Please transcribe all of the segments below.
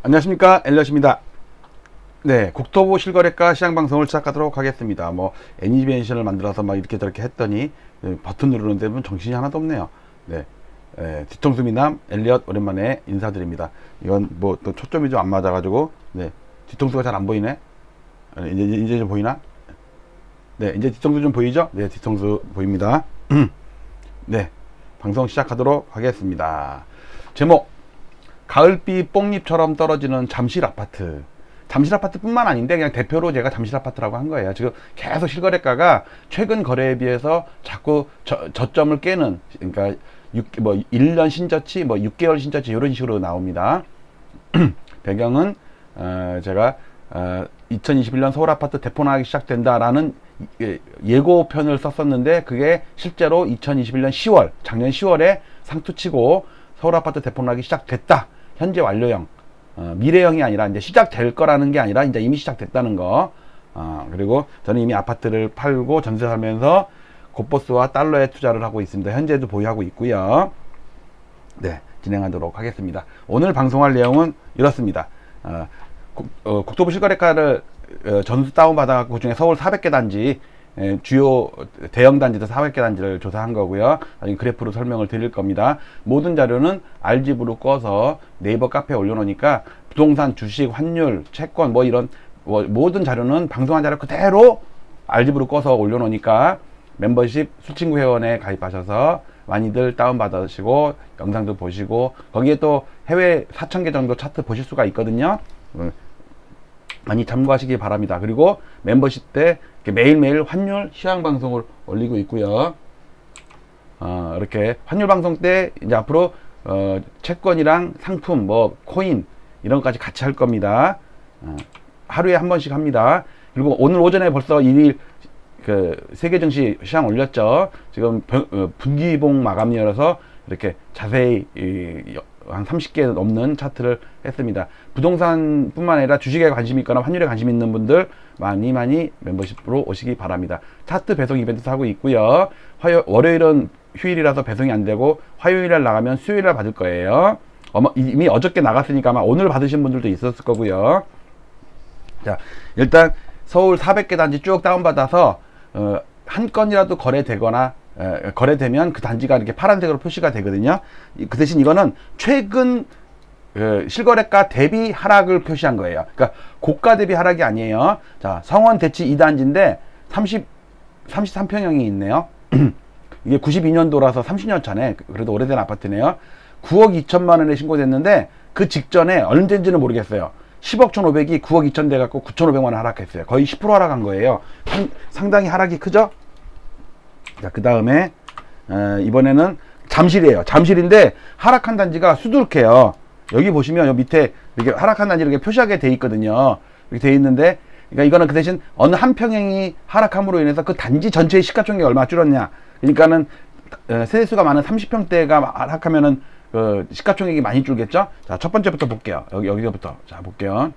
안녕하십니까, 엘리엇입니다. 네, 국토부 실거래가 시장방송을 시작하도록 하겠습니다. 애니메이션을 만들어서 막 이렇게 저렇게 했더니 버튼 누르는데 정신이 하나도 없네요. 네, 뒤통수 미남 엘리엇 오랜만에 인사드립니다. 이건 또 초점이 좀 안 맞아가지고, 네, 뒤통수가 잘 안 보이네. 이제 좀 보이나? 네, 이제 뒤통수 좀 보이죠? 네, 뒤통수 보입니다. 네, 방송 시작하도록 하겠습니다. 제목, 가을비 뽕잎처럼 떨어지는 잠실 아파트. 잠실 아파트뿐만 아닌데 그냥 대표로 제가 잠실 아파트라고 한 거예요. 지금 계속 실거래가가 최근 거래에 비해서 자꾸 저점을 깨는, 그러니까 1년 신저치, 6개월 신저치 이런 식으로 나옵니다. 배경은 제가 2021년 서울 아파트 대포나기 시작된다라는 예고편을 썼었는데, 그게 실제로 2021년 10월, 작년 10월에 상투치고 서울 아파트 대포나기 시작됐다. 현재 완료형, 미래형이 아니라 이제 시작될 거라는 게 아니라 이제 이미 시작됐다는 거. 그리고 저는 이미 아파트를 팔고 전세 살면서 곧버스와 달러에 투자를 하고 있습니다. 현재도 보유하고 있고요. 네, 진행하도록 하겠습니다. 오늘 방송할 내용은 이렇습니다. 국토부 실거래가를 전수 다운받아갖고 그중에 서울 400개 단지, 주요 대형 단지들 400개 단지를 조사한 거고요. 나중에 그래프로 설명을 드릴 겁니다. 모든 자료는 알집으로 꺼서 네이버 카페에 올려놓으니까 부동산, 주식, 환율, 채권 이런 모든 자료는 방송한 자료 그대로 알집으로 꺼서 올려놓으니까 멤버십 술친구 회원에 가입하셔서 많이들 다운받으시고 영상도 보시고, 거기에 또 해외 4,000개 정도 차트 보실 수가 있거든요. 많이 참고하시기 바랍니다. 그리고 멤버십 때 매일매일 환율 시황 방송을 올리고 있고요. 이렇게 환율 방송 때 이제 앞으로 채권이랑 상품, 코인 이런 것까지 같이 할 겁니다. 하루에 한 번씩 합니다. 그리고 오늘 오전에 벌써 1일 세계 증시 시황 올렸죠. 지금 분기봉 마감이라서 이렇게 자세히 한 30개 넘는 차트를 했습니다. 부동산 뿐만 아니라 주식에 관심 있거나 환율에 관심 있는 분들 많이 멤버십으로 오시기 바랍니다. 차트 배송 이벤트 하고 있고요. 월요일은 휴일이라서 배송이 안 되고 화요일에 나가면 수요일에 받을 거예요. 이미 어저께 나갔으니까 아마 오늘 받으신 분들도 있었을 거고요. 자, 일단 서울 400개 단지 쭉 다운받아서 한 건이라도 거래되면 그 단지가 이렇게 파란색으로 표시가 되거든요. 그 대신 이거는 최근 실거래가 대비 하락을 표시한 거예요. 그러니까 고가 대비 하락이 아니에요. 자, 성원 대치 2단지인데 33평형이 있네요. 이게 92년도라서 30년 차네. 그래도 오래된 아파트네요. 9억 2천만 원에 신고됐는데 그 직전에 언제인지는 모르겠어요. 10억 1,500이 9억 2천 돼갖고 9,500만 원 하락했어요. 거의 10% 하락한 거예요. 상당히 하락이 크죠? 자, 그 다음에 이번에는 잠실이에요. 잠실인데 하락한 단지가 수두룩해요. 여기 보시면 여기 밑에 이렇게 하락한 단지 이렇게 표시하게 돼 있거든요. 이렇게 돼 있는데, 그러니까 이거는 그 대신 어느 한 평형이 하락함으로 인해서 그 단지 전체의 시가총액이 얼마 줄었냐. 그러니까는 세대수가 많은 30평대가 하락하면은 시가총액이 많이 줄겠죠. 자, 첫 번째부터 볼게요. 여기서부터 자 볼게요.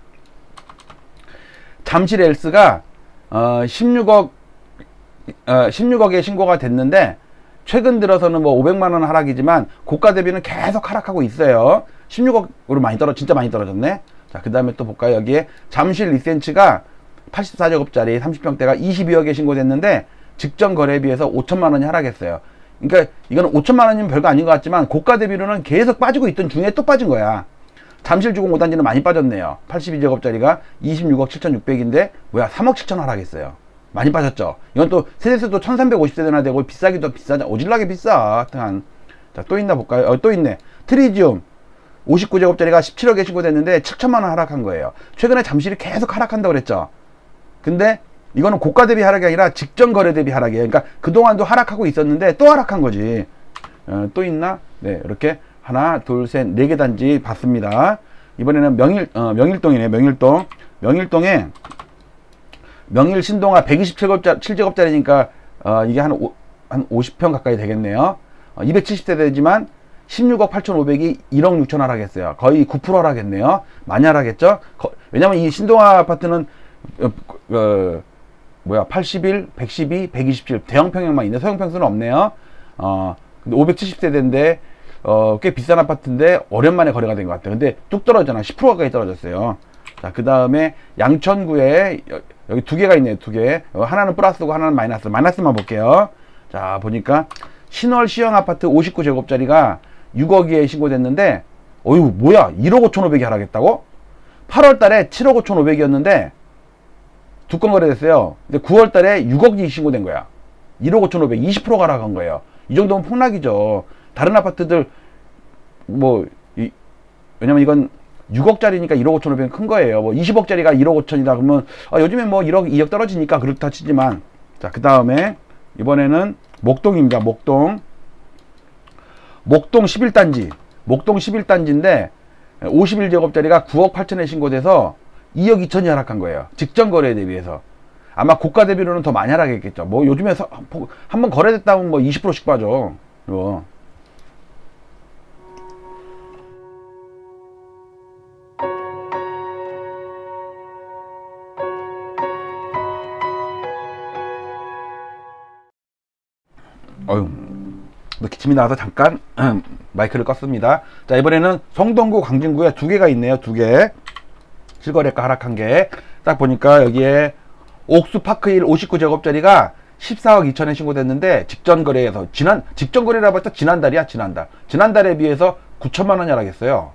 잠실 엘스가 16억에 신고가 됐는데, 최근 들어서는 500만 원 하락이지만 고가 대비는 계속 하락하고 있어요. 16억으로 진짜 많이 떨어졌네. 자, 그 다음에 또 볼까요? 여기에 잠실 리센츠가 84제곱짜리 30평대가 22억에 신고됐는데 직전 거래에 비해서 5천만 원이 하락했어요. 그러니까 이거는 5천만 원이면 별거 아닌 것 같지만 고가 대비로는 계속 빠지고 있던 중에 또 빠진 거야. 잠실 주공 5단지는 많이 빠졌네요. 82제곱짜리가 26억 7,600인데 3억 7천 하락했어요. 많이 빠졌죠. 이건 또 세대수도 1350세대나 되고 비싸기도 비싸죠. 오질나게 비싸. 자, 또 있나 볼까요? 또 있네. 트리지움 59제곱짜리가 17억에 신고됐는데 7천만 원 하락한 거예요. 최근에 잠실이 계속 하락한다고 그랬죠. 근데 이거는 고가 대비 하락이 아니라 직전 거래 대비 하락이에요. 그러니까 그동안도 하락하고 있었는데 또 하락한 거지. 또 있나? 네, 이렇게 하나, 둘, 셋, 4개 단지 봤습니다. 이번에는 명일동이네. 명일동에 명일 신동아 127제곱짜리니까 이게 한 50평 가까이 되겠네요. 270세대지만 16억 8,500이 1억 6천 하락했어요. 거의 9% 하락했네요. 많이 하락했죠. 왜냐면 이 신동아 아파트는 81, 112, 127 대형 평형만 있네. 소형 평수는 없네요. 근데 570세대인데 꽤 비싼 아파트인데 오랜만에 거래가 된 것 같아요. 근데 뚝 떨어졌잖아. 10% 가까이 떨어졌어요. 자, 그 다음에 양천구에 여기 두 개가 있네요. 두 개. 하나는 플러스고 하나는 마이너스. 마이너스만 볼게요. 자, 보니까 신월 시형 아파트 59제곱짜리가 6억에 신고됐는데, 어휴, 뭐야? 1억 5,500이 하락했다고? 8월 달에 7억 5,500이었는데, 두 건 거래됐어요. 근데 9월 달에 6억이 신고된 거야. 1억 5,500, 20%가 하락한 거예요. 이 정도면 폭락이죠. 다른 아파트들, 왜냐면 이건 6억짜리니까 1억 5,500은 큰 거예요. 20억짜리가 1억 5천이다 그러면, 요즘에 1억, 2억 떨어지니까 그렇다 치지만, 자, 그 다음에, 이번에는 목동입니다. 목동 11단지. 목동 11단지인데, 51제곱짜리가 9억 8천에 신고돼서 2억 2천이 하락한 거예요. 직전 거래에 대비해서. 아마 고가 대비로는 더 많이 하락했겠죠. 요즘에 한번 거래됐다 하면 20%씩 빠져. 이거. 어휴, 기침이 나와서 잠깐 마이크를 껐습니다. 자, 이번에는 성동구 광진구에 두 개가 있네요. 두 개. 실거래가 하락한 게. 딱 보니까 여기에 옥수파크힐 59제곱짜리가 14억 2천에 신고됐는데, 직전 거래에서, 직전 거래라고 했다 지난달이야, 지난달. 지난달에 비해서 9천만 원이 하락했어요.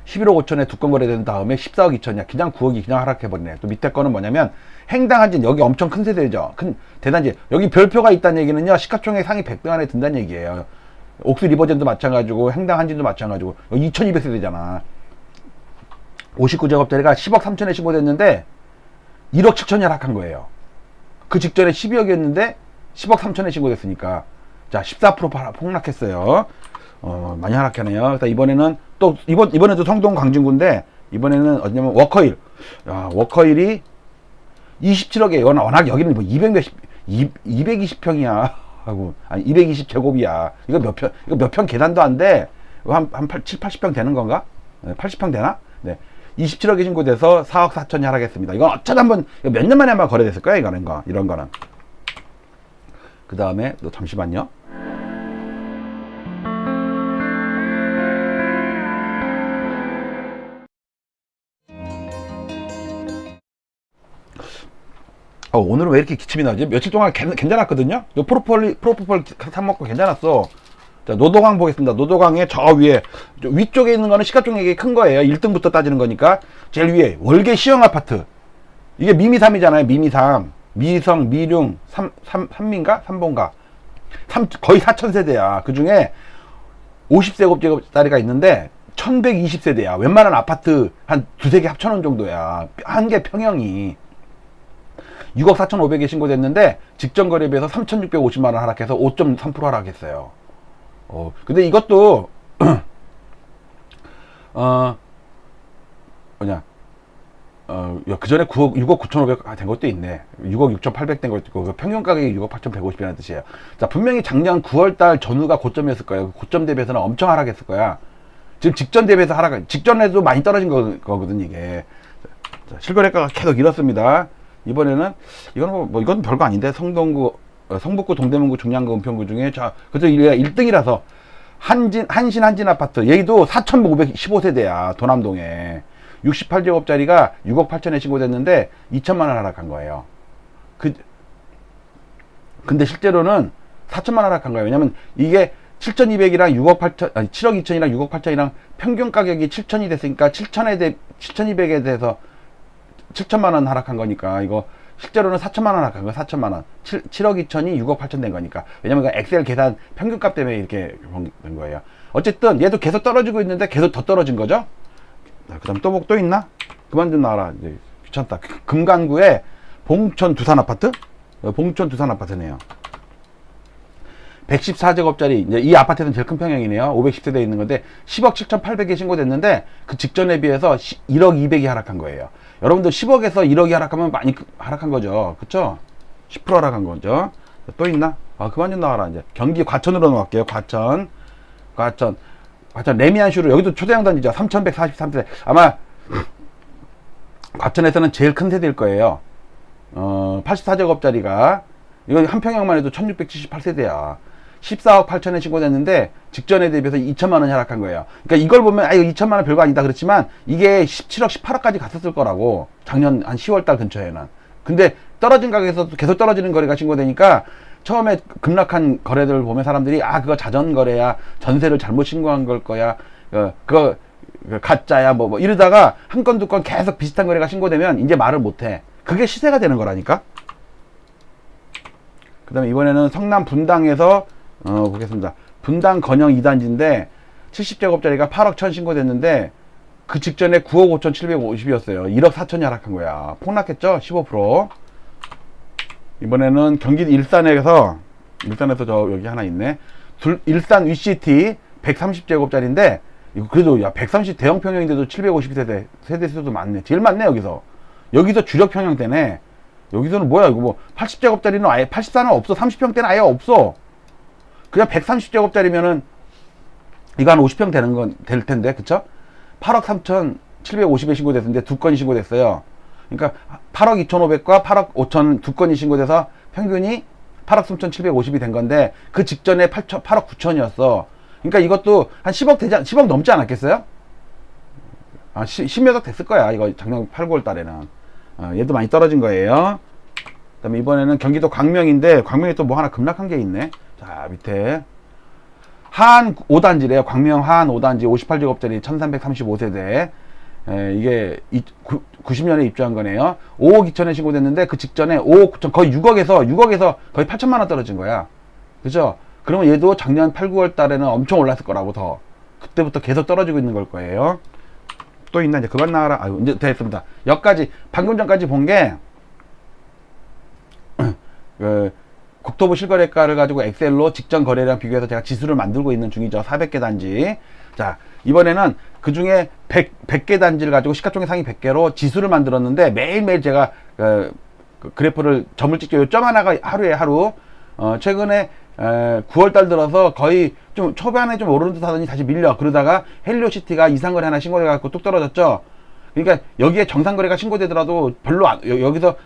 11억 5천에 두 건 거래된 다음에 14억 2천이야. 그냥 9억이 그냥 하락해버리네. 또 밑에 거는 뭐냐면, 행당한진, 여기 엄청 큰 세대죠. 큰 대단지. 여기 별표가 있다는 얘기는요, 시가총액 상위 100등 안에 든다는 얘기예요. 옥수 리버젠도 마찬가지고, 행당한진도 마찬가지고, 2200세대잖아. 59제곱짜리가 10억 3천에 신고됐는데, 1억 7천이 하락한 거예요. 그 직전에 12억이었는데, 10억 3천에 신고됐으니까. 자, 14% 폭락했어요. 많이 하락하네요. 이번에는 이번에도 성동 광진구인데, 이번에는 어디냐면 워커힐. 야, 워커힐이 27억에, 워낙 여기는 220평이야. 하고, 아니, 220제곱이야. 이거 몇 평 계산도 안 돼. 한 7, 80평 되는 건가? 80평 되나? 네. 27억에 신고돼서 4억 4천이 하락했습니다. 이건 어쩌다 한번, 몇 년 만에 한번 거래됐을 거야, 이런 거는. 그 다음에, 또 잠시만요. 오늘은 왜 이렇게 기침이 나지? 며칠 동안 괜찮았거든요? 프로폴 사먹고 괜찮았어. 자, 노도강 보겠습니다. 노도강의 저 위에, 위쪽에 있는 거는 시가총액이 큰 거예요. 1등부터 따지는 거니까. 제일 위에, 월계 시형 아파트. 이게 미미3이잖아요. 미미3. 미성, 미룡, 삼민가? 삼본가? 거의 4,000세대야. 그 중에 50제곱짜리가 있는데, 1120세대야. 웬만한 아파트 한 두세 개 합쳐놓은 정도야. 한 개 평형이. 6억 4,500에 신고됐는데, 직전 거래에 비해서 3,650만원 하락해서 5.3% 하락했어요. 근데 이것도, 그 전에 6억 9,500 된 것도 있네. 6억 6,800 된 것도 있고, 그 평균 가격이 6억 8,150이라는 뜻이에요. 자, 분명히 작년 9월달 전후가 고점이었을 거예요. 고점 대비해서는 엄청 하락했을 거야. 지금 직전 대비해서 직전에도 많이 떨어진 거거든, 이게. 자, 실거래가가 계속 이렇습니다. 이번에는, 이건 별거 아닌데, 성북구, 동대문구, 중량구, 은평구 중에, 그래서 1등이라서, 한신 아파트, 여기도 4,515세대야, 도남동에. 68제곱짜리가 6억 8천에 신고됐는데, 2천만원 하락한 거예요. 근데 실제로는 4천만원 하락한 거예요. 왜냐면, 이게 7,200이랑 6억 8천, 아니, 7억 2천이랑 6억 8천이랑 평균 가격이 7천이 됐으니까, 7,200에 대해서 7천만원 하락한 거니까, 이거 실제로는 4천만원 하락한 거야. 4천만원. 7억 2천이 6억 8천 된 거니까. 왜냐면 그 엑셀 계산 평균값 때문에 이렇게 된 거예요. 어쨌든 얘도 계속 떨어지고 있는데 계속 더 떨어진 거죠. 그 다음 또 있나? 그만 좀 나와라. 이제 귀찮다. 금강구에 봉천 두산 아파트? 봉천 두산 아파트네요. 114제곱짜리, 이제 이 아파트는 제일 큰 평형이네요. 510세대에 있는 건데, 10억 7,800에 신고됐는데, 그 직전에 비해서 1억 200이 하락한 거예요. 여러분들 10억에서 1억이 하락하면 많이 하락한 거죠. 그쵸? 10% 하락한 거죠. 또 있나? 그만 좀 나와라, 이제. 경기 과천으로 넘어갈게요. 과천 레미안슈로, 여기도 초대형 단지죠. 3,143세대. 아마, 과천에서는 제일 큰 세대일 거예요. 84제곱짜리가, 이거 한 평형만 해도 1,678세대야. 14억 8천에 신고됐는데 직전에 대비해서 2천만 원 하락한 거예요. 그러니까 이걸 보면 아 이거 2천만 원 별거 아니다 그렇지만 이게 17억 18억까지 갔었을 거라고 작년 한 10월 달 근처에는. 근데 떨어진 가격에서 계속 떨어지는 거래가 신고되니까 처음에 급락한 거래들을 보면 사람들이 아 그거 자전 거래야 전세를 잘못 신고한 걸 거야 그거 가짜야 뭐 이러다가 한 건 두 건 계속 비슷한 거래가 신고되면 이제 말을 못해. 그게 시세가 되는 거라니까. 그 다음에 이번에는 성남 분당에서 보겠습니다. 분당 건영 2단지인데 70제곱짜리가 8억 1천 신고됐는데 그 직전에 9억 5천 750이었어요. 1억 4천이 하락한 거야. 폭락했죠? 15%. 이번에는 경기 일산에서 저 여기 하나 있네. 일산 위시티 130제곱짜리인데 이거 그래도 야 130 대형 평형인데도 750세대 세대수도 많네. 제일 많네 여기서. 여기서 주력 평형대네. 여기서는 뭐야 이거 뭐 80제곱짜리는 아예 84는 없어. 30평대는 아예 없어. 그냥 130제곱짜리면은 이거 한 50평 되는 건 될 텐데 그쵸? 8억 3천 750에 신고됐는데 두 건이 신고됐어요. 그러니까 8억 2,500과 8억 5천 두 건이 신고돼서 평균이 8억 3,750이 된 건데 그 직전에 8억 9천이었어. 그러니까 이것도 한 10억 되지 10억 넘지 않았겠어요? 아, 10몇억 됐을 거야. 이거 작년 8, 9월 달에는. 얘도 많이 떨어진 거예요. 그 다음에 이번에는 경기도 광명인데 광명에 또 뭐 하나 급락한 게 있네. 자 밑에 하안 5단지래요. 광명 하안 5단지 58제곱짜리 1335세대. 이게 90년에 입주한 거네요. 5억 2천에 신고됐는데 그 직전에 5억 9천 거의 6억에서 거의 8천만 원 떨어진 거야. 그죠? 그러면 얘도 작년 8, 9월 달에는 엄청 올랐을 거라고 더. 그때부터 계속 떨어지고 있는 걸 거예요. 또 있나? 이제 그만 나가라. 아유, 이제 됐습니다. 여기까지, 방금 전까지 본 게, 국토부 실거래가를 가지고 엑셀로 직전 거래량 비교해서 제가 지수를 만들고 있는 중이죠. 400개 단지. 자, 이번에는 그 중에 100개 단지를 가지고 시가총액 상위 100개로 지수를 만들었는데 매일매일 제가 그래프를 점을 찍죠. 점 하나가 하루에 하루. 최근에 9월달 들어서 거의 좀 초반에 좀 오르는 듯 하더니 다시 밀려. 그러다가 헬리오시티가 이상거래 하나 신고돼갖고 뚝 떨어졌죠. 그러니까 여기에 정상거래가 신고되더라도 별로 여기서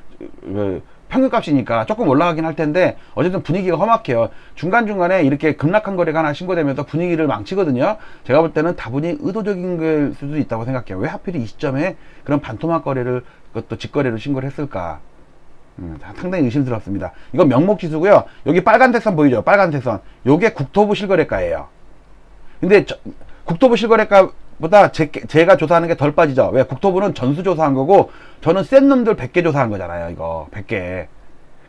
평균값이니까 조금 올라가긴 할 텐데 어쨌든 분위기가 험악해요. 중간중간에 이렇게 급락한 거래가 하나 신고되면서 분위기를 망치거든요. 제가 볼 때는 다분히 의도적인 걸 수도 있다고 생각해요. 왜 하필 이 시점에 그런 반토막 거래를 그것도 직거래로 신고를 했을까. 상당히 의심스럽습니다. 이건 명목지수고요. 여기 빨간색 선 보이죠? 빨간색 선. 요게 국토부 실거래가예요. 근데 국토부 실거래가보다 제가 조사하는 게 덜 빠지죠. 왜? 국토부는 전수 조사한 거고 저는 센 놈들 100개 조사한 거잖아요. 이거 100개.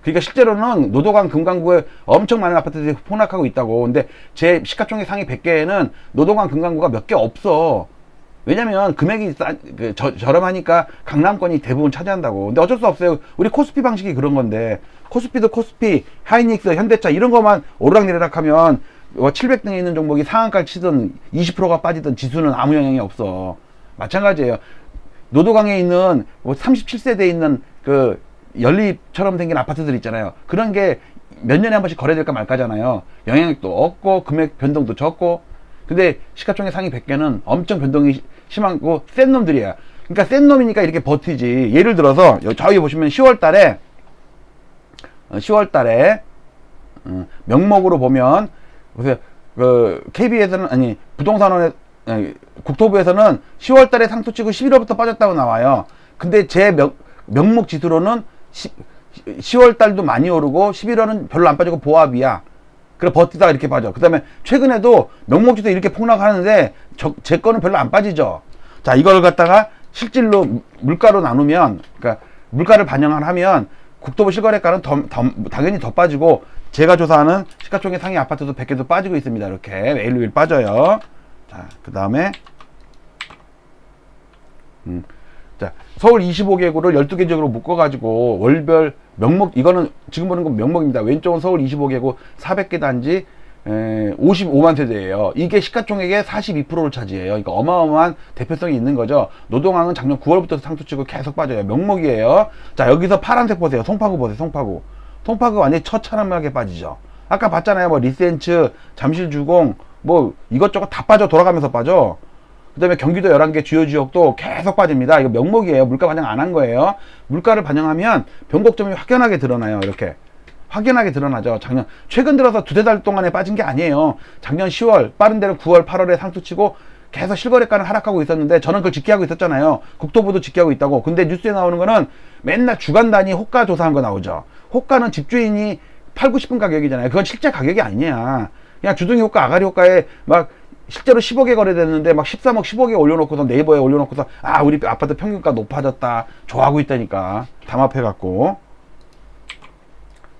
그러니까 실제로는 노도강 금강구에 엄청 많은 아파트들이 폭락하고 있다고. 근데 제 시가총액 상위 100개에는 노도강 금강구가 몇 개 없어. 왜냐면 금액이 저렴하니까 강남권이 대부분 차지한다고. 근데 어쩔 수 없어요. 우리 코스피 방식이 그런 건데 코스피도 코스피, 하이닉스, 현대차 이런 것만 오르락내리락 하면 700등에 있는 종목이 상한가를 치든 20%가 빠지든 지수는 아무 영향이 없어. 마찬가지예요. 노도강에 있는 37세대에 있는 그 연립처럼 생긴 아파트들 있잖아요. 그런 게 몇 년에 한 번씩 거래될까 말까잖아요. 영향력도 없고 금액 변동도 적고. 근데 시가총액 상위 100개는 엄청 변동이 심하고 센 놈들이야. 그러니까 센 놈이니까 이렇게 버티지. 예를 들어서 저기 보시면 10월 달에 명목으로 보면 보세요. 그 KB에서는 아니 부동산원에 국토부에서는 10월 달에 상투치고 11월부터 빠졌다고 나와요. 근데 제 명목 지수로는 10월 달도 많이 오르고 11월은 별로 안 빠지고 보합이야. 그래 버티다가 이렇게 빠져. 그 다음에 최근에도 명목지도 이렇게 폭락하는데 제 거는 별로 안 빠지죠. 자, 이걸 갖다가 실질로 물가로 나누면, 그러니까 물가를 반영을 하면 국토부 실거래가는 당연히 더 빠지고 제가 조사하는 시가총액 상위 아파트도 100개도 빠지고 있습니다. 이렇게 매일매일 빠져요. 자, 그 다음에 자, 서울 25개구를 12개 지역으로 묶어가지고 월별 명목, 이거는 지금 보는 건 명목입니다. 왼쪽은 서울 25개구 400개 단지 55만 세대예요. 이게 시가총액의 42%를 차지해요. 그러니까 어마어마한 대표성이 있는 거죠. 노동항은 작년 9월부터 상투치고 계속 빠져요. 명목이에요. 자, 여기서 파란색 보세요. 송파구 보세요. 송파구 완전히 처참하게 빠지죠. 아까 봤잖아요. 뭐 리센츠, 잠실주공 뭐 이것저것 다 빠져. 돌아가면서 빠져. 그 다음에 경기도 11개 주요 지역도 계속 빠집니다. 이거 명목이에요. 물가 반영 안 한 거예요. 물가를 반영하면 변곡점이 확연하게 드러나요. 이렇게 확연하게 드러나죠. 최근 들어서 두세 달 동안에 빠진 게 아니에요. 작년 10월, 빠른 데는 9월, 8월에 상투치고 계속 실거래가는 하락하고 있었는데 저는 그걸 직계하고 있었잖아요. 국토부도 직계하고 있다고. 근데 뉴스에 나오는 거는 맨날 주간 단위 호가 조사한 거 나오죠. 호가는 집주인이 팔고 싶은 가격이잖아요. 그건 실제 가격이 아니냐. 그냥 주둥이 호가, 아가리 호가에 막 실제로 10억에 거래됐는데 막 13억, 15억에 올려놓고서 네이버에 올려놓고서 아, 우리 아파트 평균가 높아졌다. 좋아하고 있다니까. 담합해갖고.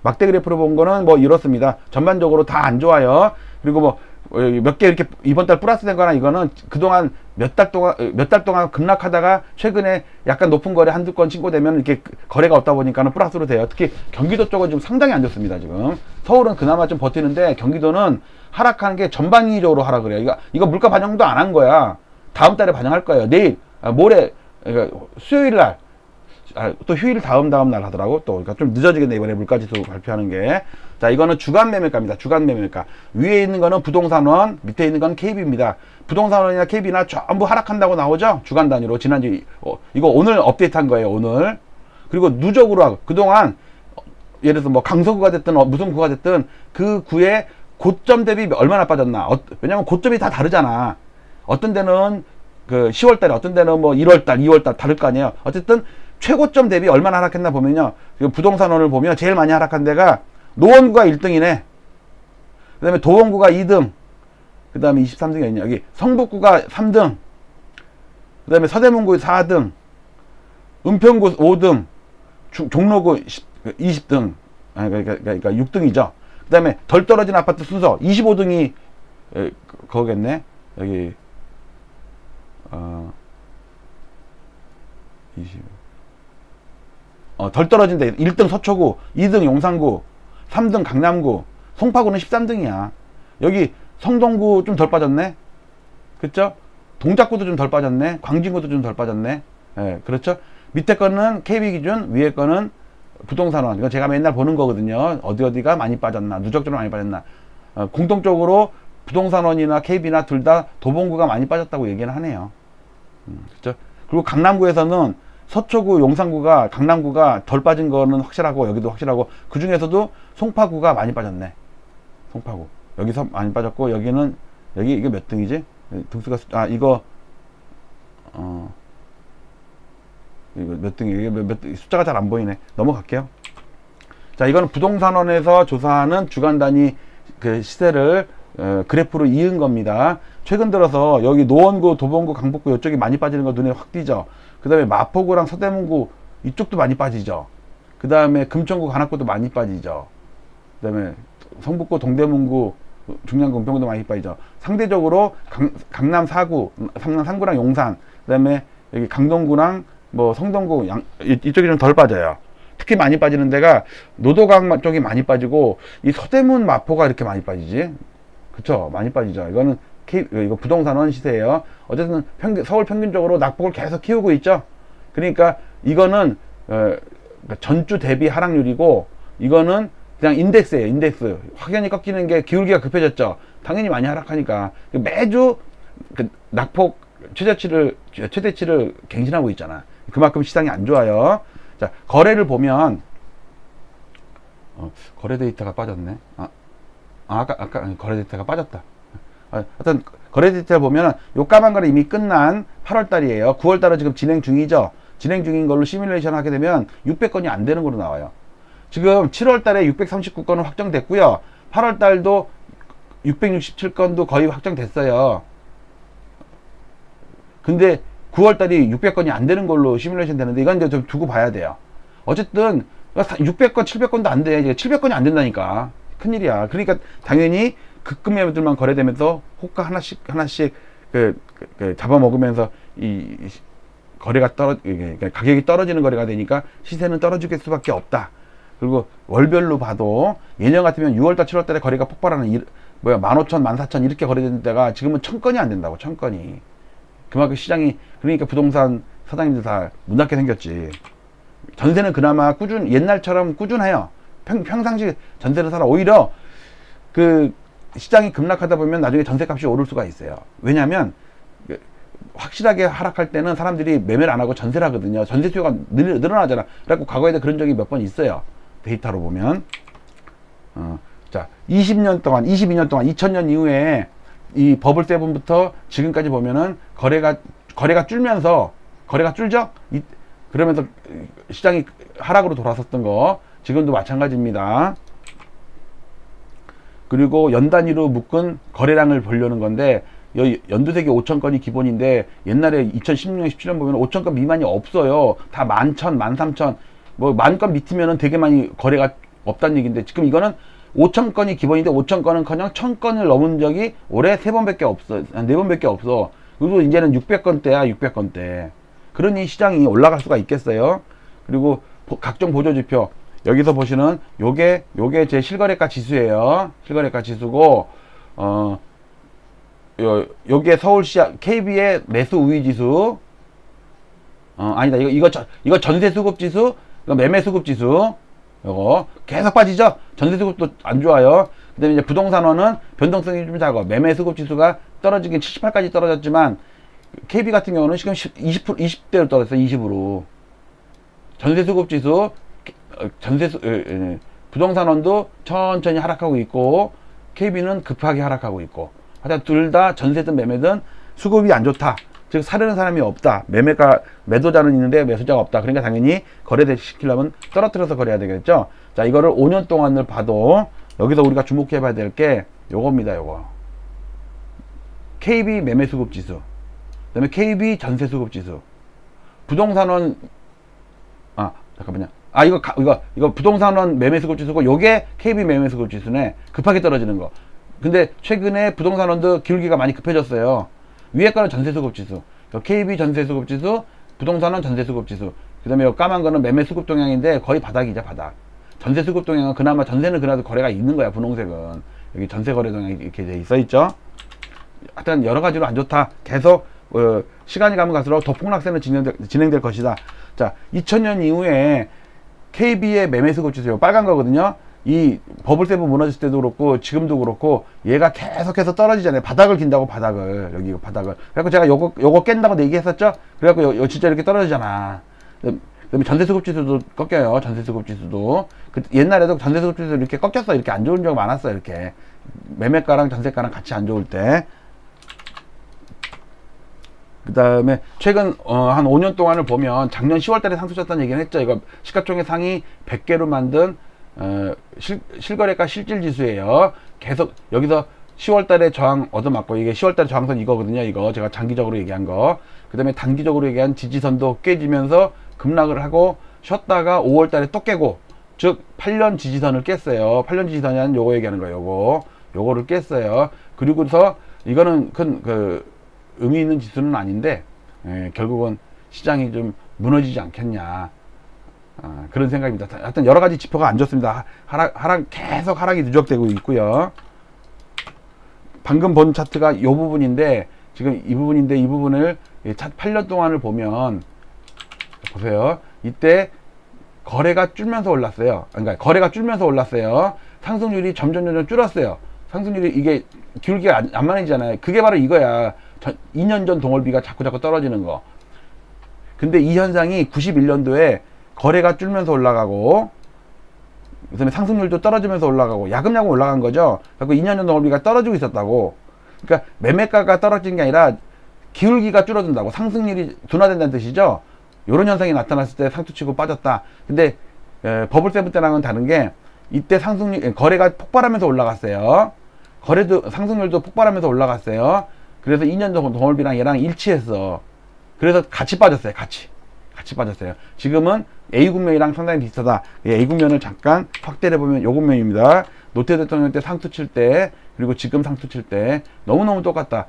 막대 그래프로 본 거는 뭐 이렇습니다. 전반적으로 다 안 좋아요. 그리고 뭐 몇 개 이렇게 이번 달 플러스 된 거나 이거는 그동안 몇 달 동안 급락하다가 최근에 약간 높은 거래 한두 건 신고되면 이렇게 거래가 없다 보니까는 플러스로 돼요. 특히 경기도 쪽은 좀 상당히 안 좋습니다, 지금. 서울은 그나마 좀 버티는데 경기도는 하락하는 게 전반기적으로 하락을 해요. 이거 물가 반영도 안 한 거야. 다음 달에 반영할 거예요. 내일, 모레, 그러니까 수요일 날. 또 휴일 다음 날 하더라고. 또 그러니까 좀 늦어지겠네, 이번에 물가지수 발표하는 게. 자, 이거는 주간 매매가입니다. 주간 매매가. 위에 있는 거는 부동산원, 밑에 있는 건 KB입니다. 부동산원이나 KB나 전부 하락한다고 나오죠. 주간 단위로. 지난주 이거 오늘 업데이트한 거예요, 오늘. 그리고 누적으로 하고 그동안 예를 들어서 뭐 강서구가 됐든 무슨 구가 됐든 그 구의 고점 대비 얼마나 빠졌나. 왜냐면 고점이 다 다르잖아. 어떤 데는 그 10월 달에, 어떤 데는 뭐 1월 달, 2월 달 다를 거 아니에요. 어쨌든 최고점 대비 얼마나 하락했나 보면요. 부동산원을 보면 제일 많이 하락한 데가 노원구가 1등이네. 그 다음에 도원구가 2등. 그 다음에 23등이 어디냐. 여기 성북구가 3등. 그 다음에 서대문구 4등. 은평구 5등. 종로구 20등. 그러니까 6등이죠. 그 다음에 덜 떨어진 아파트 순서 25등이 거겠네. 여기 덜 떨어진 데 1등 서초구, 2등 용산구, 3등 강남구, 송파구는 13등이야. 여기 성동구 좀 덜 빠졌네. 그쵸? 동작구도 좀 덜 빠졌네. 광진구도 좀 덜 빠졌네. 예, 그렇죠? 밑에 거는 KB 기준, 위에 거는 부동산원. 이건 제가 맨날 보는 거거든요. 어디가 많이 빠졌나, 누적적으로 많이 빠졌나. 공통적으로 부동산원이나 KB나 둘 다 도봉구가 많이 빠졌다고 얘기는 하네요. 그렇죠? 그리고 강남구에서는 서초구, 용산구가, 강남구가 덜 빠진 거는 확실하고 여기도 확실하고 그 중에서도 송파구가 많이 빠졌네. 송파구 여기서 많이 빠졌고 여기는 이게 몇 등이지? 등수가 이거 몇 등이에요? 몇 숫자가 잘 안 보이네. 넘어갈게요. 자, 이거는 부동산원에서 조사하는 주간 단위 그 시세를 그래프로 이은 겁니다. 최근 들어서 여기 노원구, 도봉구, 강북구 이쪽이 많이 빠지는 거 눈에 확 띄죠. 그 다음에 마포구랑 서대문구 이쪽도 많이 빠지죠. 그 다음에 금천구, 관악구도 많이 빠지죠. 그 다음에 성북구, 동대문구, 중량구, 은평구도 많이 빠지죠. 상대적으로 강남 4구, 강남 3구랑 용산, 그 다음에 여기 강동구랑 뭐 성동구 이쪽이 좀 덜 빠져요. 특히 많이 빠지는 데가 노도강 쪽이 많이 빠지고 이 서대문, 마포가 이렇게 많이 빠지지. 그쵸? 많이 빠지죠. 이거는 이거 부동산원 시세예요. 어쨌든 서울 평균적으로 낙폭을 계속 키우고 있죠. 그러니까 이거는 전주 대비 하락률이고 이거는 그냥 인덱스예요. 인덱스. 확연히 꺾이는 게 기울기가 급해졌죠. 당연히 많이 하락하니까 매주 그 낙폭 최대치를 갱신하고 있잖아. 그만큼 시장이 안 좋아요. 자, 거래를 보면 거래 데이터가 빠졌네. 아까 거래 데이터가 빠졌다. 하여튼 거래 데이터 보면 요 까만 거는 이미 끝난 8월 달이에요. 9월 달은 지금 진행 중이죠. 진행 중인 걸로 시뮬레이션 하게 되면 600건이 안 되는 걸로 나와요. 지금 7월 달에 639건은 확정됐고요. 8월 달도 667건도 거의 확정됐어요. 근데 9월 달이 600건이 안 되는 걸로 시뮬레이션 되는데 이건 이제 좀 두고 봐야 돼요. 어쨌든 600건, 700건도 안 돼. 이제 700건이 안 된다니까. 큰일이야. 그러니까 당연히 급급 매물들만 거래되면서 호가 하나씩 잡아먹으면서 이 거래가 가격이 떨어지는 거래가 되니까 시세는 떨어질 수밖에 없다. 그리고 월별로 봐도 예년 같으면 6월달, 7월달에 거래가 폭발하는 15,000, 14,000 이렇게 거래되는 데가 지금은 1000건이 안 된다고. 1000건이. 그만큼 시장이, 그러니까 부동산 사장님들 다 문 닫게 생겼지. 전세는 그나마 옛날처럼 꾸준해요. 평상시 전세를 살아. 오히려 그 시장이 급락하다 보면 나중에 전세값이 오를 수가 있어요. 왜냐하면 확실하게 하락할 때는 사람들이 매매를 안 하고 전세를 하거든요. 전세 수요가 늘어나잖아. 그래갖고 과거에도 그런 적이 몇 번 있어요. 데이터로 보면. 자, 20년 동안, 22년 동안, 2000년 이후에 이 버블 세븐부터 지금까지 보면은 거래가 줄면서, 거래가 줄죠? 그러면서 시장이 하락으로 돌아섰던 거, 지금도 마찬가지입니다. 그리고 연 단위로 묶은 거래량을 보려는 건데, 연두색이 5천 건이 기본인데, 옛날에 2016년, 17년 보면 5천 건 미만이 없어요. 다 11,000, 13,000, 뭐, 10,000건 밑이면은 되게 많이 거래가 없다는 얘기인데, 지금 이거는 5천 건이 기본인데, 5천 건은 그냥 1,000건을 넘은 적이 올해 3번밖에 없어. 4번밖에 없어. 그리고 이제는 600건대야, 600건대. 그러니 시장이 올라갈 수가 있겠어요. 그리고 각종 보조지표. 여기서 보시는 요게 제 실거래가 지수예요. 실거래가 지수고, 여기에 서울시 KB의 매수 우위 지수. 아니다. 이거 전세 수급 지수, 이거 매매 수급 지수. 요거 계속 빠지죠. 전세 수급도 안 좋아요. 그다음에 이제 부동산원은 변동성이 좀 작아. 매매 수급 지수가 떨어지긴 78까지 떨어졌지만 KB 같은 경우는 지금 20대로 떨어졌어요. 20으로. 전세 수급 지수, 부동산원도 천천히 하락하고 있고, KB는 급하게 하락하고 있고, 하여튼 둘 다 전세든 매매든 수급이 안 좋다. 즉, 사려는 사람이 없다. 매도자는 있는데 매수자가 없다. 그러니까 당연히 거래 시키려면 떨어뜨려서 거래해야 되겠죠. 자, 이거를 5년 동안을 봐도 여기서 우리가 주목해 봐야 될 게 요겁니다. 요거. KB 매매 수급 지수. 그 다음에 KB 전세 수급 지수. 부동산원, 잠깐만요. 이거 부동산원 매매 수급 지수고, 요게 KB 매매 수급 지수네. 급하게 떨어지는 거. 근데 최근에 부동산원도 기울기가 많이 급해졌어요. 위에 거는 전세 수급 지수. KB 전세 수급 지수, 부동산원 전세 수급 지수. 그 다음에 요 까만 거는 매매 수급 동향인데 거의 바닥이죠, 바닥. 전세 수급 동향은 그나마 전세는 그래도 거래가 있는 거야, 분홍색은. 여기 전세 거래 동향이 이렇게 돼 있죠. 하여튼 여러 가지로 안 좋다. 계속 시간이 가면 갈수록 더 폭락세는 진행될 것이다. 자, 2000년 이후에 KB의 매매 수급 지수, 빨간 거거든요. 이 버블 세븐 무너졌을 때도 그렇고 지금도 그렇고 얘가 계속해서 떨어지잖아요. 바닥을 긴다고, 바닥을. 여기 바닥을. 그래갖고 제가 요거 깬다고 얘기했었죠. 그래갖고 요 진짜 이렇게 떨어지잖아. 그다음에 전세 수급 지수도 꺾여요. 전세 수급 지수도. 옛날에도 전세 수급 지수 이렇게 꺾였어. 이렇게 안 좋은 적 많았어. 이렇게 매매가랑 전세가랑 같이 안 좋을 때. 그 다음에 최근 한 5년 동안을 보면 작년 10월 달에 상승 쳤다는 얘기는 했죠. 이거 시가총액 상위 100개로 만든 실거래가 실질 지수예요. 계속 여기서 10월 달에 저항 얻어맞고, 이게 10월 달에 저항선 이거거든요. 이거 제가 장기적으로 얘기한 거. 그 다음에 단기적으로 얘기한 지지선도 깨지면서 급락을 하고 쉬었다가 5월 달에 또 깨고, 즉 8년 지지선을 깼어요. 8년 지지선이 한 요거 얘기하는 거예요. 요거를 깼어요. 그리고서 이거는 큰 의미 있는 지수는 아닌데, 결국은 시장이 좀 무너지지 않겠냐, 그런 생각입니다. 하여튼 여러 가지 지표가 안 좋습니다. 계속 하락이 누적되고 있고요. 방금 본 차트가 이 부분인데, 지금 이 부분인데, 이 부분을 8년 동안을 보면 보세요. 이때 거래가 줄면서 올랐어요. 그러니까 거래가 줄면서 올랐어요. 상승률이 점점 줄었어요. 상승률이 이게 기울기가 안 많아지잖아요. 그게 바로 이거야. 2년 전 동월비가 자꾸 떨어지는 거. 근데 이 현상이 91년도에 거래가 줄면서 올라가고, 그 다음에 상승률도 떨어지면서 올라가고, 야금야금 올라간 거죠. 그래서 2년 전 동월비가 떨어지고 있었다고. 그러니까 매매가가 떨어진 게 아니라 기울기가 줄어든다고. 상승률이 둔화된다는 뜻이죠. 이런 현상이 나타났을 때 상투치고 빠졌다. 근데 버블 세븐 때랑은 다른 게, 이때 거래가 폭발하면서 올라갔어요. 상승률도 폭발하면서 올라갔어요. 그래서 2년 전 동월비랑 얘랑 일치했어. 그래서 같이 빠졌어요. 같이 빠졌어요. 지금은 A 국면이랑 상당히 비슷하다. A 국면을 잠깐 확대를 해보면 요 국면입니다. 노태 대통령 때 상투 칠 때, 그리고 지금 상투 칠 때 너무너무 똑같다.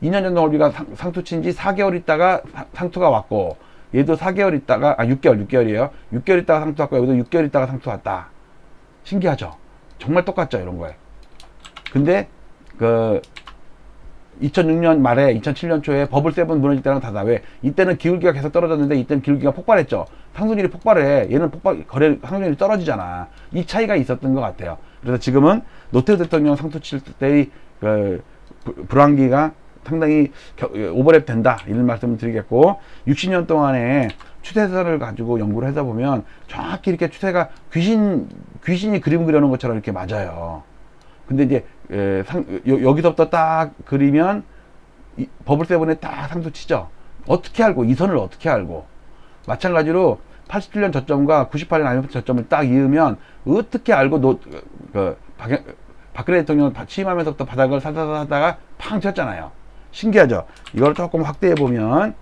2년 전 동월비가 상투 친 지 4개월 있다가 상투가 왔고, 얘도 4개월 있다가 6개월이에요. 6개월 있다가 상투 왔고, 여기도 6개월 있다가 상투 왔다. 신기하죠? 정말 똑같죠, 이런 거에. 근데 2006년 말에 2007년 초에 버블 세븐 무너질 때랑 다르다. 왜? 이때는 기울기가 계속 떨어졌는데 이때는 기울기가 폭발했죠. 상승률이 폭발해. 얘는 상승률이 떨어지잖아. 이 차이가 있었던 것 같아요. 그래서 지금은 노태우 대통령 상투 칠 때의 불황기가 상당히 오버랩 된다 이런 말씀을 드리겠고, 60년 동안에 추세선을 가지고 연구를 하다 보면 정확히 이렇게 추세가 귀신이 그림 그려놓은 것처럼 이렇게 맞아요. 근데 이제 여기서부터 딱 그리면 버블7에 딱 상수 치죠. 어떻게 알고, 이 선을 어떻게 알고. 마찬가지로 87년 저점과 98년 IMF 저점을 딱 이으면 어떻게 알고 박근혜 대통령 취임하면서부터 바닥을 사다가 팡 쳤잖아요. 신기하죠. 이걸 조금 확대해 보면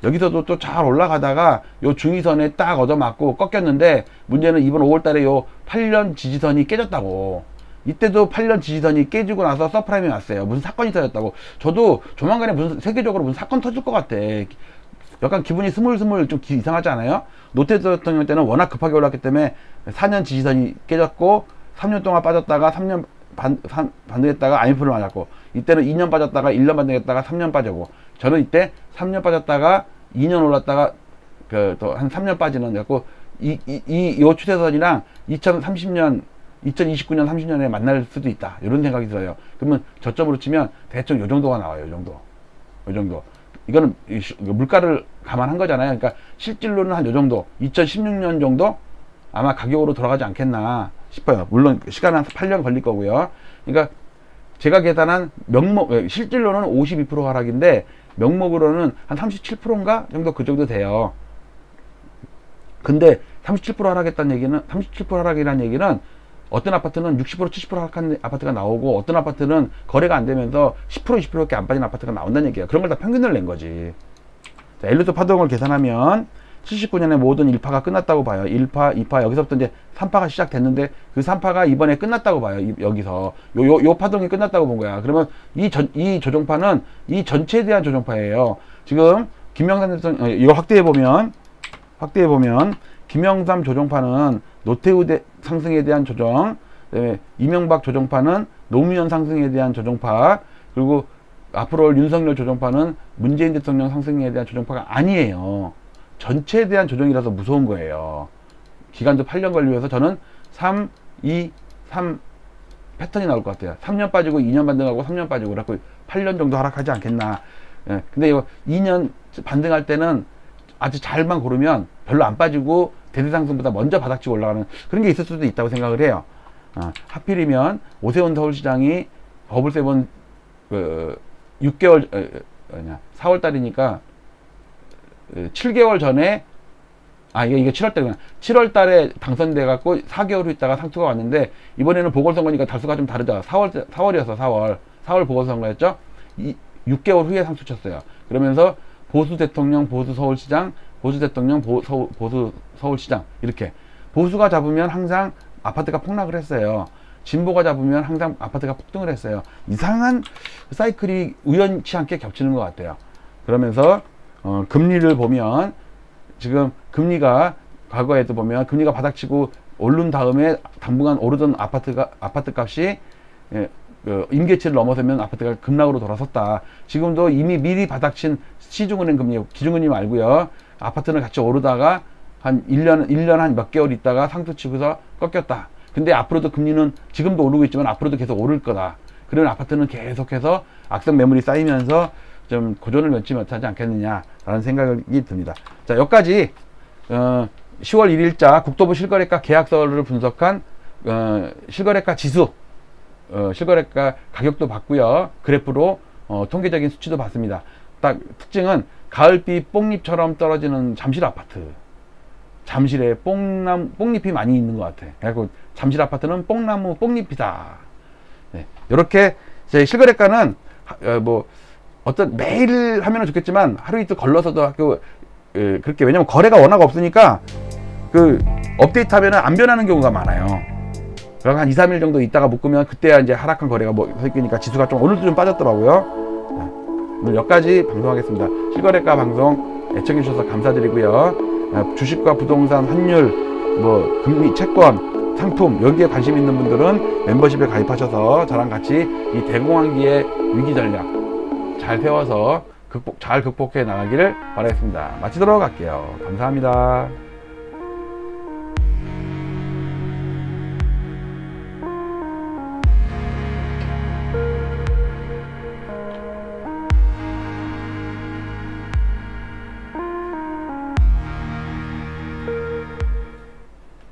여기서도 또 잘 올라가다가 요 중위선에 딱 얻어맞고 꺾였는데, 문제는 이번 5월달에 요 8년 지지선이 깨졌다고. 이때도 8년 지지선이 깨지고 나서 서프라임이 왔어요. 무슨 사건이 터졌다고. 저도 조만간에 무슨 세계적으로 무슨 사건 터질 것 같아. 약간 기분이 스물스물 좀 이상하지 않아요? 노태우 대통령 때는 워낙 급하게 올랐기 때문에 4년 지지선이 깨졌고, 3년 동안 빠졌다가 3년 반등했다가 IMF를 맞았고, 이때는 2년 빠졌다가 1년 반등했다가 3년 빠지고, 저는 이때 3년 빠졌다가 2년 올랐다가 또 한 3년 빠지는, 갖고 요 추세선이랑 2030년 2029년 30년에 만날 수도 있다 이런 생각이 들어요. 그러면 저점으로 치면 대충 요 정도가 나와요. 요 정도. 이거는 물가를 감안한 거잖아요. 그러니까 실질로는 한 요 정도, 2016년 정도 아마 가격으로 돌아가지 않겠나 싶어요. 물론 시간은 한 8년 걸릴 거고요. 그러니까 제가 계산한 실질로는 52% 하락인데 명목으로는 한 37%인가 정도, 그 정도 돼요. 근데 37% 하락했다는 얘기는, 37% 하락이라는 얘기는 어떤 아파트는 60% 70% 하락한 아파트가 나오고, 어떤 아파트는 거래가 안 되면서 10% 20%밖에 안 빠진 아파트가 나온다는 얘기예요. 그런 걸 다 평균을 낸 거지. 자, 엘리트 파동을 계산하면 79년에 모든 1파가 끝났다고 봐요. 1파, 2파, 여기서부터 이제 3파가 시작됐는데 그 3파가 이번에 끝났다고 봐요. 여기서 요 파동이 끝났다고 본 거야. 그러면 이 조정파는 이 전체에 대한 조정파예요. 지금 김영삼 대통령, 이거 확대해 보면 김영삼 조정파는 노태우 상승에 대한 조정, 그다음에 이명박 조정파는 노무현 상승에 대한 조정파, 그리고 앞으로 올 윤석열 조정파는 문재인 대통령 상승에 대한 조정파가 아니에요. 전체에 대한 조정이라서 무서운 거예요. 기간도 8년 걸리면서 저는 3, 2, 3 패턴이 나올 것 같아요. 3년 빠지고 2년 반등하고 3년 빠지고, 그래갖고 8년 정도 하락하지 않겠나. 예, 근데 이거 2년 반등할 때는 아주 잘만 고르면 별로 안 빠지고 대대상승보다 먼저 바닥치고 올라가는 그런 게 있을 수도 있다고 생각을 해요. 하필이면 오세훈 서울시장이 버블7 6개월 4월 달이니까 7개월 전에, 이게 7월 달이구나. 7월 달에 당선돼 갖고 4개월 후 있다가 상투가 왔는데, 이번에는 보궐선거니까 달수가 좀 다르죠. 4월이어서 4월 보궐선거였죠. 6개월 후에 상투 쳤어요. 그러면서 보수 대통령, 보수 서울시장, 보수 대통령, 보수 서울시장, 이렇게 보수가 잡으면 항상 아파트가 폭락을 했어요. 진보가 잡으면 항상 아파트가 폭등을 했어요. 이상한 사이클이 우연치 않게 겹치는 것 같아요. 그러면서 금리를 보면, 지금 금리가 과거에도 보면 금리가 바닥치고 오른 다음에 당분간 오르던 아파트 값이 임계치를 넘어서면 아파트가 급락으로 돌아섰다. 지금도 이미 미리 바닥친 시중은행 금리, 기준금리 말고요, 아파트는 같이 오르다가 한 1년 한 몇 개월 있다가 상투 치고서 꺾였다. 근데 앞으로도 금리는 지금도 오르고 있지만 앞으로도 계속 오를 거다. 그런 아파트는 계속해서 악성 매물이 쌓이면서 좀 고전을 면치 못하지 않겠느냐라는 생각이 듭니다. 자, 여기까지 10월 1일자 국토부 실거래가 계약서를 분석한 실거래가 지수, 실거래가 가격도 봤고요. 그래프로 통계적인 수치도 봤습니다. 딱 특징은 가을비 뽕잎처럼 떨어지는 잠실 아파트. 잠실에 뽕잎이 많이 있는 것 같아. 그래서 잠실 아파트는 뽕나무 뽕잎이다. 네, 이렇게 실거래가는 어떤 매일 하면 좋겠지만 하루 이틀 걸러서도 그렇게, 왜냐면 거래가 워낙 없으니까 업데이트 하면 안 변하는 경우가 많아요. 그래서 한 2, 3일 정도 있다가 묶으면 그때야 이제 하락한 거래가 생기니까 지수가 좀 오늘도 좀 빠졌더라고요. 오늘 여기까지 방송하겠습니다. 실거래가 방송 애청해 주셔서 감사드리고요. 주식과 부동산, 환율, 금리, 채권, 상품, 여기에 관심 있는 분들은 멤버십에 가입하셔서 저랑 같이 이 대공황기의 위기 전략 잘 세워서 잘 극복해 나가기를 바라겠습니다. 마치도록 할게요. 감사합니다.